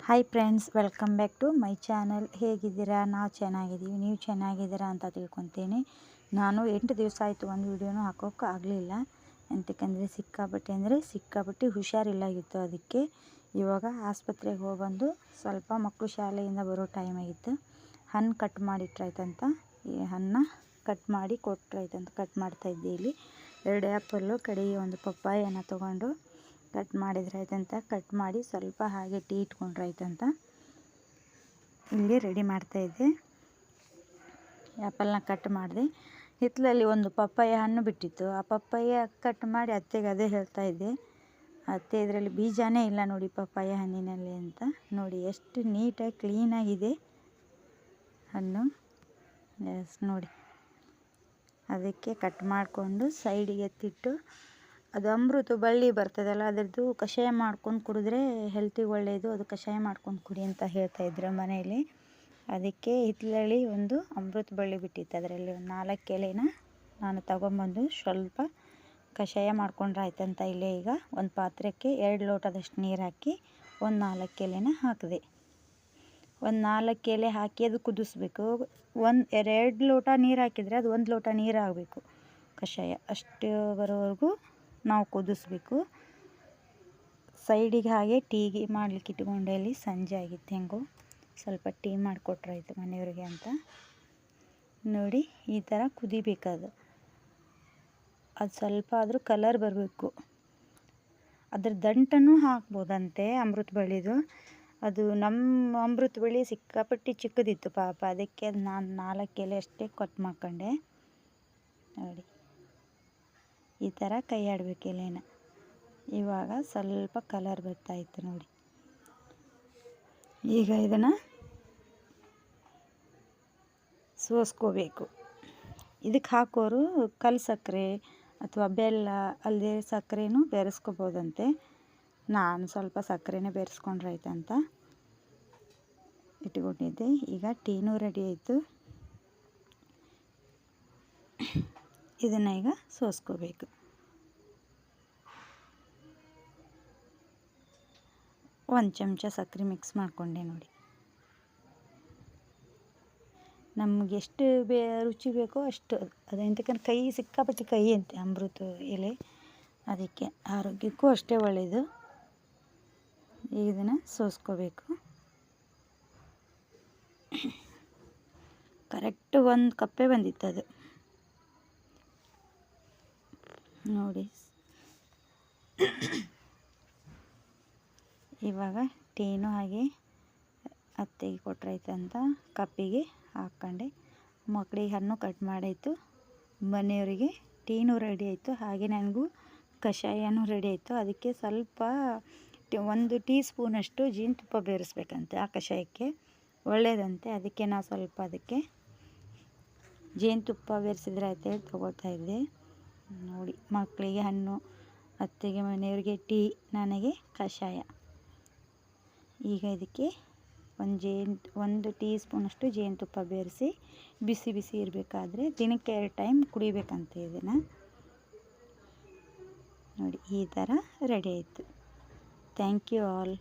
Hi friends, welcome back to my channel. ಹೇಗಿದ್ದೀರಾ? ನಾವು ಚೆನ್ನಾಗಿದ್ದೀವಿ. ನೀವು ಚೆನ್ನಾಗಿದ್ದೀರಾ ಅಂತ ತಿಳ್ಕೊತೀನಿ. ನಾನು 8 ದಿವಸ ಆಯಿತು ಒಂದು ವೀಡಿಯೋನೂ ಹಾಕೋಕ್ಕೆ ಆಗಲಿಲ್ಲ. ಎಂತಕ್ಕಂದರೆ ಸಿಕ್ಕಾಪಟ್ಟೆ ಹುಷಾರಿಲ್ಲಾಗಿತ್ತು. ಅದಕ್ಕೆ ಇವಾಗ ಆಸ್ಪತ್ರೆಗೆ ಹೋಗ್ಬಂದು ಸ್ವಲ್ಪ ಮಕ್ಕಳು ಶಾಲೆಯಿಂದ ಬರೋ ಟೈಮ್ ಆಗಿತ್ತು. ಹಣ್ಣು ಕಟ್ ಮಾಡಿಟ್ರಾಯ್ತಂತ, ಈ ಹಣ್ಣು ಕಟ್ ಮಾಡಿ ಕೊಟ್ರಾಯ್ತಂತ ಕಟ್ ಮಾಡ್ತಾಯಿದ್ದೆ. ಇಲ್ಲಿ 2 ಆ್ಯಪಲ್ಲು ಕಡೆಗೆ ಒಂದು ಪಪ್ಪಾಯನ ತೊಗೊಂಡು ಕಟ್ ಮಾಡಿದ್ರಾಯ್ತಂತ. ಕಟ್ ಮಾಡಿ ಸ್ವಲ್ಪ ಹಾಗೆ ಟೀ ಇಟ್ಕೊಂಡ್ರಾಯ್ತಂತ ಇಲ್ಲಿ ರೆಡಿ ಮಾಡ್ತಾಯಿದ್ದೆ. ಆ್ಯಪಲ್ನ ಕಟ್ ಮಾಡಿದೆ. ಹಿತ್ತಲಲ್ಲಿ ಒಂದು ಪಪ್ಪಾಯ ಹಣ್ಣು ಬಿಟ್ಟಿತ್ತು. ಆ ಪಪ್ಪಾಯ ಕಟ್ ಮಾಡಿ ಅತ್ತೆಗೆ ಅದೇ ಹೇಳ್ತಾಯಿದ್ದೆ. ಅತ್ತೆ, ಇದರಲ್ಲಿ ಬೀಜನೇ ಇಲ್ಲ ನೋಡಿ ಪಪ್ಪಾಯ ಹಣ್ಣಿನಲ್ಲಿ ಅಂತ. ನೋಡಿ ಎಷ್ಟು ನೀಟಾಗಿ ಕ್ಲೀನಾಗಿದೆ ಹಣ್ಣು. ಎಸ್ ನೋಡಿ, ಅದಕ್ಕೆ ಕಟ್ ಮಾಡಿಕೊಂಡು ಸೈಡಿಗೆ ಎತ್ತಿಟ್ಟು, ಅದು ಅಮೃತ ಬಳ್ಳಿ ಬರ್ತದಲ್ಲ, ಅದರದ್ದು ಕಷಾಯ ಮಾಡ್ಕೊಂಡು ಕುಡಿದ್ರೆ ಹೆಲ್ತಿಗೆ ಒಳ್ಳೆಯದು. ಅದು ಕಷಾಯ ಮಾಡ್ಕೊಂಡು ಕುಡಿ ಅಂತ ಹೇಳ್ತಾಯಿದ್ರು ಮನೆಯಲ್ಲಿ. ಅದಕ್ಕೆ ಹಿತ್ತಲಲ್ಲಿ ಒಂದು ಅಮೃತ ಬಳ್ಳಿ ಬಿಟ್ಟಿತ್ತು. ಅದರಲ್ಲಿ ಒಂದು 4 ಎಲೆನ ನಾನು ತಗೊಂಬಂದು ಸ್ವಲ್ಪ ಕಷಾಯ ಮಾಡ್ಕೊಂಡ್ರಾಯ್ತಂತ. ಇಲ್ಲೇ ಈಗ ಒಂದು ಪಾತ್ರಕ್ಕೆ 2 ಲೋಟದಷ್ಟು ನೀರು ಹಾಕಿ ಒಂದು 4 ಎಲೆನ ಹಾಕಿದೆ. ಒಂದು 4 ಎಲೆ ಹಾಕಿ ಅದು ಕುದಿಸ್ಬೇಕು. 2 ಲೋಟ ನೀರು ಹಾಕಿದರೆ ಅದು 1 ಲೋಟ ನೀರು ಆಗಬೇಕು ಕಷಾಯ. ಅಷ್ಟು ಬರೋವರೆಗೂ ನಾವು ಕುದಿಸ್ಬೇಕು. ಸೈಡಿಗೆ ಹಾಗೆ ಟೀಗೆ ಮಾಡ್ಲಿಕ್ಕೆ ಇಟ್ಕೊಂಡೆ. ಅಲ್ಲಿ ಸಂಜೆ ಆಗಿತ್ತು, ಹೆಂಗೋ ಸ್ವಲ್ಪ ಟೀ ಮಾಡಿಕೊಟ್ರಾಯ್ತು ಮನೆಯವ್ರಿಗೆ ಅಂತ. ನೋಡಿ ಈ ಥರ ಕುದಿಬೇಕದು. ಅದು ಸ್ವಲ್ಪ ಆದರೂ ಕಲರ್ ಬರಬೇಕು. ಅದ್ರ ದಂಟನ್ನು ಹಾಕ್ಬೋದಂತೆ ಅಮೃತ ಬಳ್ಳಿದು. ಅದು ನಮ್ಮ ಅಮೃತ ಬಳ್ಳಿ ಸಿಕ್ಕಾಪಟ್ಟೆ ಚಿಕ್ಕದಿತ್ತು ಪಾಪ. ಅದಕ್ಕೆ ನಾನು 4 ಎಲೆ ಅಷ್ಟೇ ಕಟ್ ಮಾಡ್ಕೊಂಡೆ. ನೋಡಿ ಈ ಥರ ಕೈ ಆಡಬೇಕು ಎಲೆನ. ಇವಾಗ ಸ್ವಲ್ಪ ಕಲರ್ ಬರ್ತಾಯಿತ್ತು ನೋಡಿ. ಈಗ ಇದನ್ನು ಸೋಸ್ಕೋಬೇಕು. ಇದಕ್ಕೆ ಹಾಕೋರು ಕಲ್ಲು ಸಕ್ಕರೆ ಅಥವಾ ಬೆಲ್ಲ ಅಲ್ಲದೆ ಸಕ್ಕರೆನೂ ಬೆರೆಸ್ಕೋಬೋದಂತೆ. ನಾನು ಸ್ವಲ್ಪ ಸಕ್ಕರೆನೇ ಬೆರೆಸ್ಕೊಂಡ್ರಾಯ್ತಂತ ಇಟ್ಕೊಂಡಿದ್ದೆ. ಈಗ ಟೀನೂ ರೆಡಿ ಆಯಿತು. ಇದನ್ನು ಈಗ ಸೋಸ್ಕೋಬೇಕು. ಒಂದು ಚಮಚ ಸಕ್ಕರೆ ಮಿಕ್ಸ್ ಮಾಡಿಕೊಂಡೆ ನೋಡಿ. ನಮ್ಗೆ ಎಷ್ಟು ರುಚಿ ಬೇಕೋ ಅಷ್ಟು. ಅದೆಂತಕ್ಕಂದ್ರೆ ಕೈ ಸಿಕ್ಕಾಪಟ್ಟೆ ಕೈ ಅಂತೆ ಅಮೃತ ಎಲೆ, ಅದಕ್ಕೆ ಆರೋಗ್ಯಕ್ಕೂ ಅಷ್ಟೇ ಒಳ್ಳೆಯದು. ಇದನ್ನು ಸೋಸ್ಕೋಬೇಕು. ಕರೆಕ್ಟ್ 1 ಕಪ್ಪೇ ಬಂದಿತ್ತು ಅದು ನೋಡಿ. ಇವಾಗ ಟೀನು ಹಾಗೆ ಅತ್ತೆಗೆ ಕೊಟ್ರಾಯ್ತಂತ ಕಪ್ಪಿಗೆ ಹಾಕ್ಕೊಂಡೆ. ಮಕ್ಕಳಿಗೆ ಹಣ್ಣು ಕಟ್ ಮಾಡಾಯಿತು, ಮನೆಯವರಿಗೆ ಟೀನೂ ರೆಡಿ ಆಯಿತು, ಹಾಗೆ ನನಗೂ ಕಷಾಯನೂ ರೆಡಿ ಆಯಿತು. ಅದಕ್ಕೆ ಸ್ವಲ್ಪ 1 ಟೀ ಸ್ಪೂನಷ್ಟು ಜೇನುತುಪ್ಪ ಬೆರೆಸ್ಬೇಕಂತೆ ಆ ಕಷಾಯಕ್ಕೆ, ಒಳ್ಳೆಯದಂತೆ. ಅದಕ್ಕೆ ನಾವು ಸ್ವಲ್ಪ ಅದಕ್ಕೆ ಜೇನುತುಪ್ಪ ಬೆರೆಸಿದ್ರೆ ಅಂತೇಳಿ ತೊಗೊಳ್ತಾಯಿದ್ದೆ. ನೋಡಿ, ಮಕ್ಕಳಿಗೆ ಹಣ್ಣು, ಅತ್ತೆಗೆ ಮನೆಯವರಿಗೆ ಟೀ, ನನಗೆ ಕಷಾಯ. ಈಗ ಇದಕ್ಕೆ 1 ಟೀ ಸ್ಪೂನಷ್ಟು ಜೇನುತುಪ್ಪ ಬೆರೆಸಿ ಬಿಸಿ ಬಿಸಿ ಇರಬೇಕಾದ್ರೆ ದಿನಕ್ಕೆ 2 ಟೈಮ್ ಕುಡಿಬೇಕಂತೆ ಇದನ್ನು. ನೋಡಿ ಈ ಥರ ರೆಡಿ ಆಯಿತು. Thank you all.